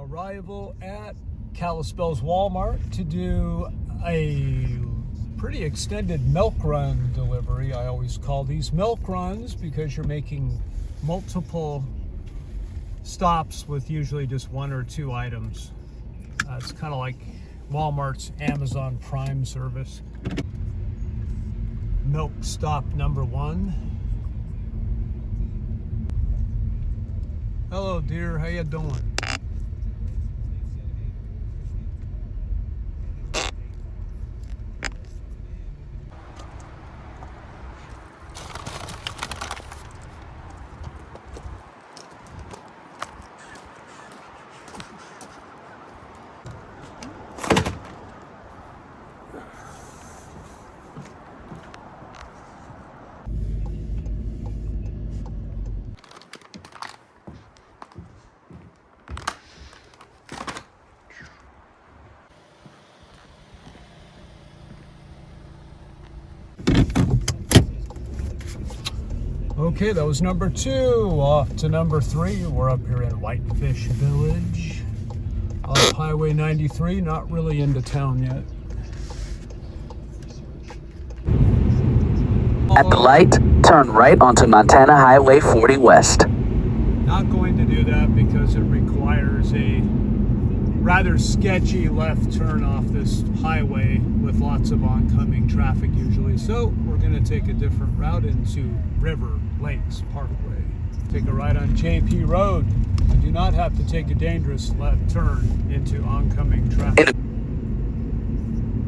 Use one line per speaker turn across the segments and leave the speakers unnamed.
Arrival at Kalispell's Walmart to do a pretty extended milk run delivery. I always call these milk runs because you're making multiple stops with usually just one or two items. It's kind of like Walmart's Amazon Prime service. Milk stop number 1. Hello dear, how you doing? Okay, that was number 2. Off to number 3. We're up here in Whitefish Village off Highway 93. Not really into town yet.
At the light, turn right onto Montana Highway 40 West.
Not going to do that because it requires a rather sketchy left turn off this highway with lots of oncoming traffic usually. So we're going to take a different route into River Lakes Parkway. Take a right on JP Road. You do not have to take a dangerous left turn into oncoming traffic.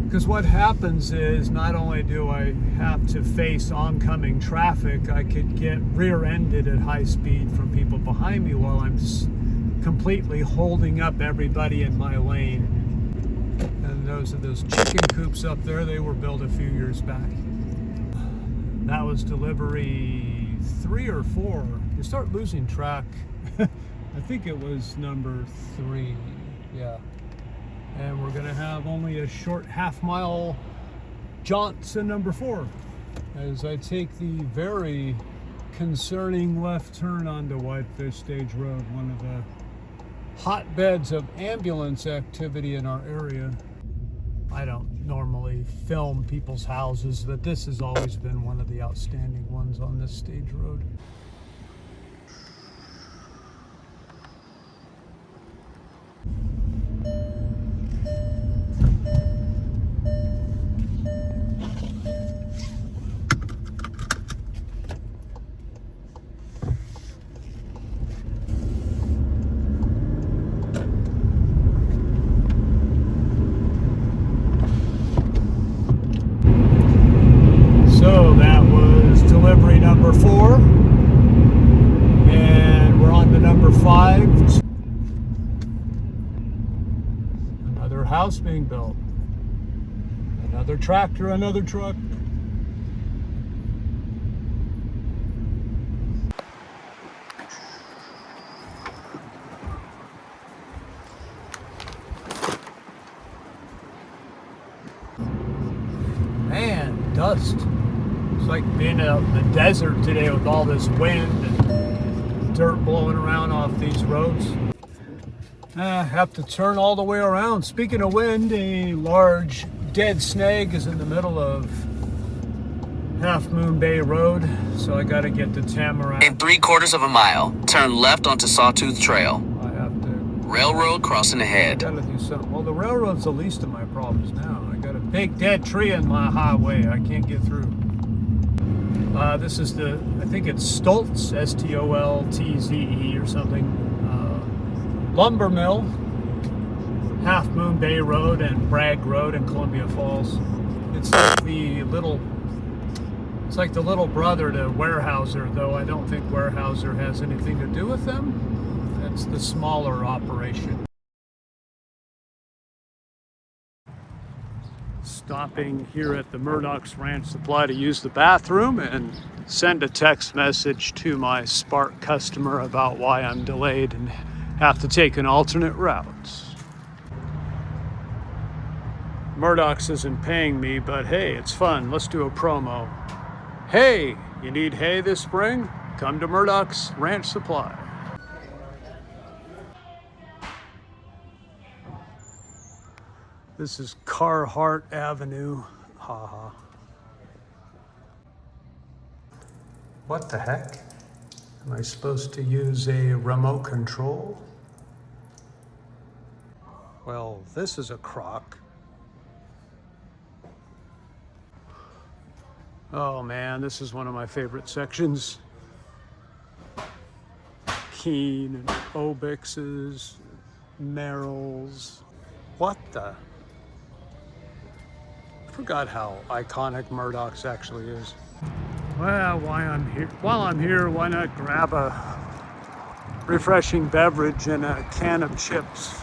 Because what happens is not only do I have to face oncoming traffic, I could get rear-ended at high speed from people behind me while I'm completely holding up everybody in my lane. And those are those chicken coops up there. They were built a few years back. That was delivery 3 or 4. You start losing track. I think it was number 3. Yeah. And we're going to have only a short half-mile jaunt to number 4 as I take the very concerning left turn onto Whitefish Stage Road, one of the hotbeds of ambulance activity in our area. I don't normally film people's houses, but this has always been one of the outstanding ones on this stage road. So that was delivery number 4, and we're on to number 5. Another house being built, another tractor, another truck. Man, dust. It's like being out in the desert today with all this wind and dirt blowing around off these roads. Have to turn all the way around. Speaking of wind, a large dead snag is in the middle of Half Moon Bay Road, so I got to get to Tamarack.
In 3/4 of a mile, turn left onto Sawtooth Trail.
I have to.
Railroad crossing ahead.
Got to do something. Well, the railroad's the least of my problems now. I got a big dead tree in my highway. I can't get through. This is I think it's Stoltz, S-T-O-L-T-Z-E or something, lumber mill, Half Moon Bay Road and Bragg Road in Columbia Falls. It's like the little brother to Weyerhaeuser, though I don't think Weyerhaeuser has anything to do with them. It's the smaller operation. Stopping here at the Murdoch's Ranch Supply to use the bathroom and send a text message to my Spark customer about why I'm delayed and have to take an alternate route. Murdoch's isn't paying me, but hey, it's fun. Let's do a promo. Hey, you need hay this spring? Come to Murdoch's Ranch Supply. This is Carhart Avenue. Haha. What the heck? Am I supposed to use a remote control? Well, this is a crock. Oh man, this is one of my favorite sections. Keen and Obixes, Merrills. What the? I forgot how iconic Murdoch's actually is. Well, while I'm here, why not grab a refreshing beverage and a can of chips?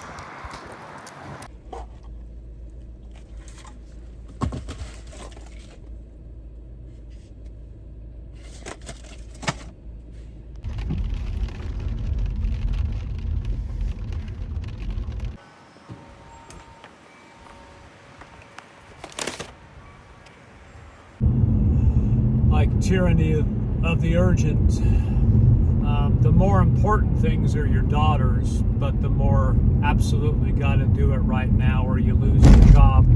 Like tyranny of the urgent. The more important things are your daughters, but the more absolutely got to do it right now or you lose your job.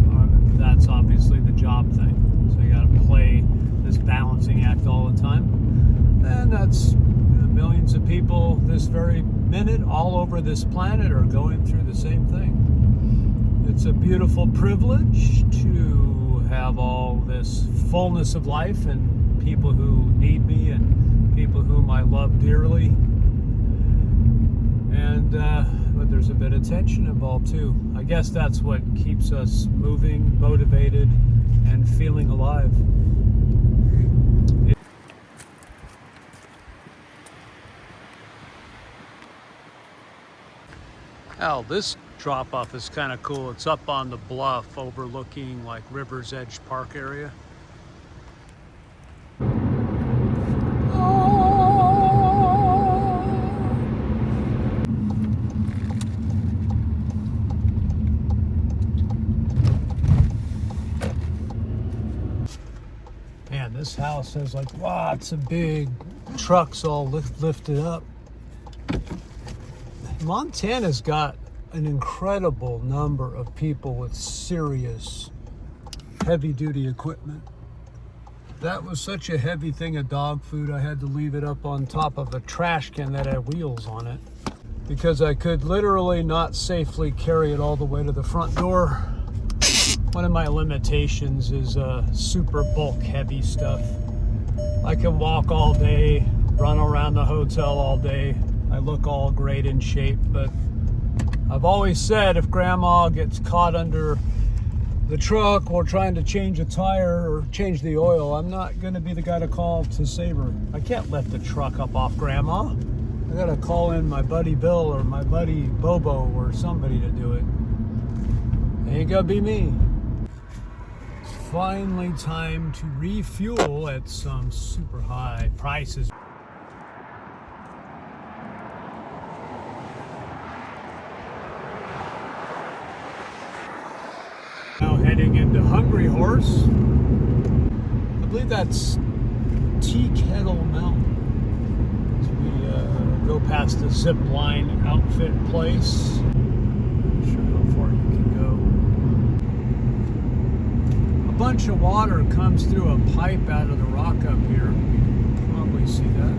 That's obviously the job thing. So you got to play this balancing act all the time. And that's millions of people this very minute all over this planet are going through the same thing. It's a beautiful privilege to have all this fullness of life and people who need me and people whom I love dearly. And but there's a bit of tension involved too. I guess that's what keeps us moving, motivated, and feeling alive. Oh, this drop off is kind of cool. It's up on the bluff overlooking like River's Edge Park area. Man, this house has like lots of big trucks all lifted up. Montana's got an incredible number of people with serious heavy-duty equipment. That was such a heavy thing of dog food, I had to leave it up on top of a trash can that had wheels on it because I could literally not safely carry it all the way to the front door. One of my limitations is super bulk heavy stuff. I can walk all day, run around the hotel all day. I look all great in shape, but I've always said if grandma gets caught under the truck or trying to change a tire or change the oil, I'm not going to be the guy to call to save her. I can't let the truck up off grandma. I got to call in my buddy Bill or my buddy Bobo or somebody to do it. Ain't gonna be me. It's finally time to refuel at some super high prices. Now heading into Hungry Horse. I believe that's Tea Kettle Mountain. As we go past the zip line outfit place. Not sure how far you can go. A bunch of water comes through a pipe out of the rock up here. You can probably see that.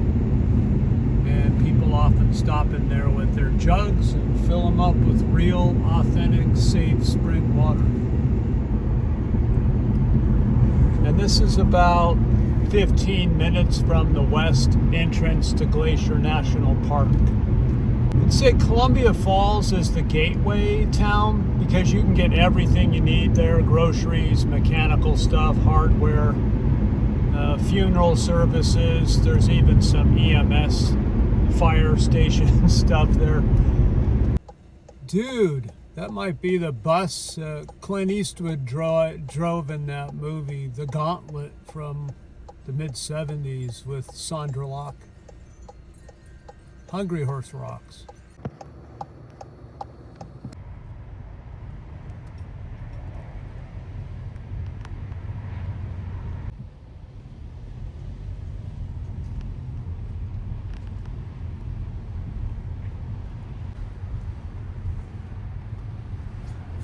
And people often stop in there with their jugs and fill them up with real, authentic, safe spring water. And this is about 15 minutes from the west entrance to Glacier National Park. I'd say Columbia Falls is the gateway town because you can get everything you need there: groceries, mechanical stuff, hardware, funeral services. There's even some EMS fire station stuff there. Dude, that might be the bus Clint Eastwood drove in that movie, The Gauntlet, from the mid-70s with Sandra Locke. Hungry Horse rocks.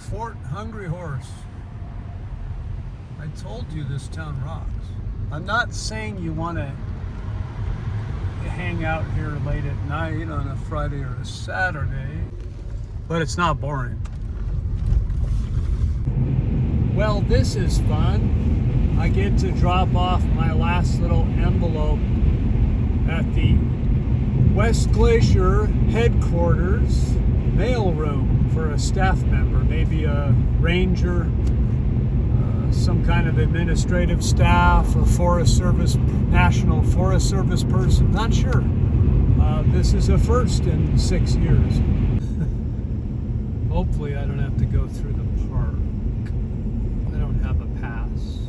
Fort Hungry Horse. I told you this town rocks. I'm not saying you want to hang out here late at night on a Friday or a Saturday, but it's not boring. Well, this is fun. I get to drop off my last little envelope at the West Glacier headquarters mailroom for a staff member, maybe a ranger, some kind of administrative staff, a Forest Service, National Forest Service person, not sure. This is a first in 6 years. Hopefully I don't have to go through the park. I don't have a pass.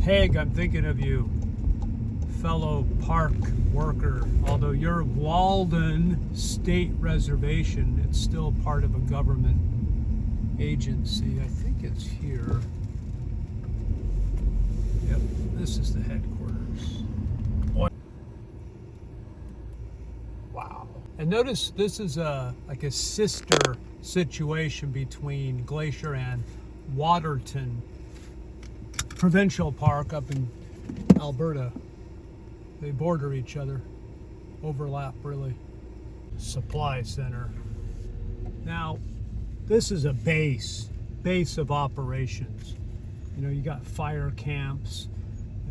Haig, I'm thinking of you, fellow park worker. Although you're Walden State Reservation, it's still part of a government agency. I think it's here. Yep, this is the headquarters. Wow. And notice this is like a sister situation between Glacier and Waterton Provincial Park up in Alberta. They border each other, overlap really. Supply center. Now, this is a base of operations. You know, you got fire camps,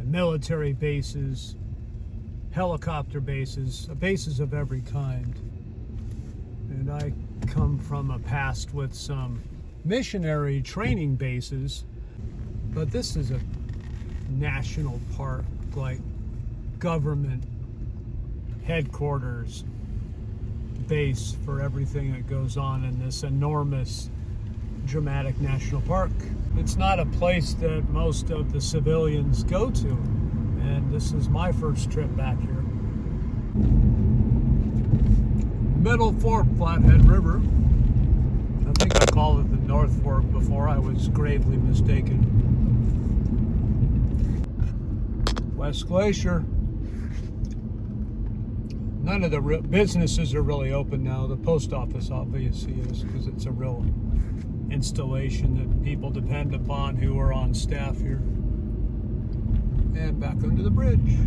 military bases, helicopter bases of every kind. And I come from a past with some missionary training bases, but this is a national park, like government headquarters base for everything that goes on in this enormous, dramatic national park. It's not a place that most of the civilians go to, and this is my first trip back here. Middle Fork, Flathead River. I think I called it the North Fork before. I was gravely mistaken. West Glacier. None of the businesses are really open now. The post office obviously is, because it's a real installation that people depend upon who are on staff here. And back under the bridge.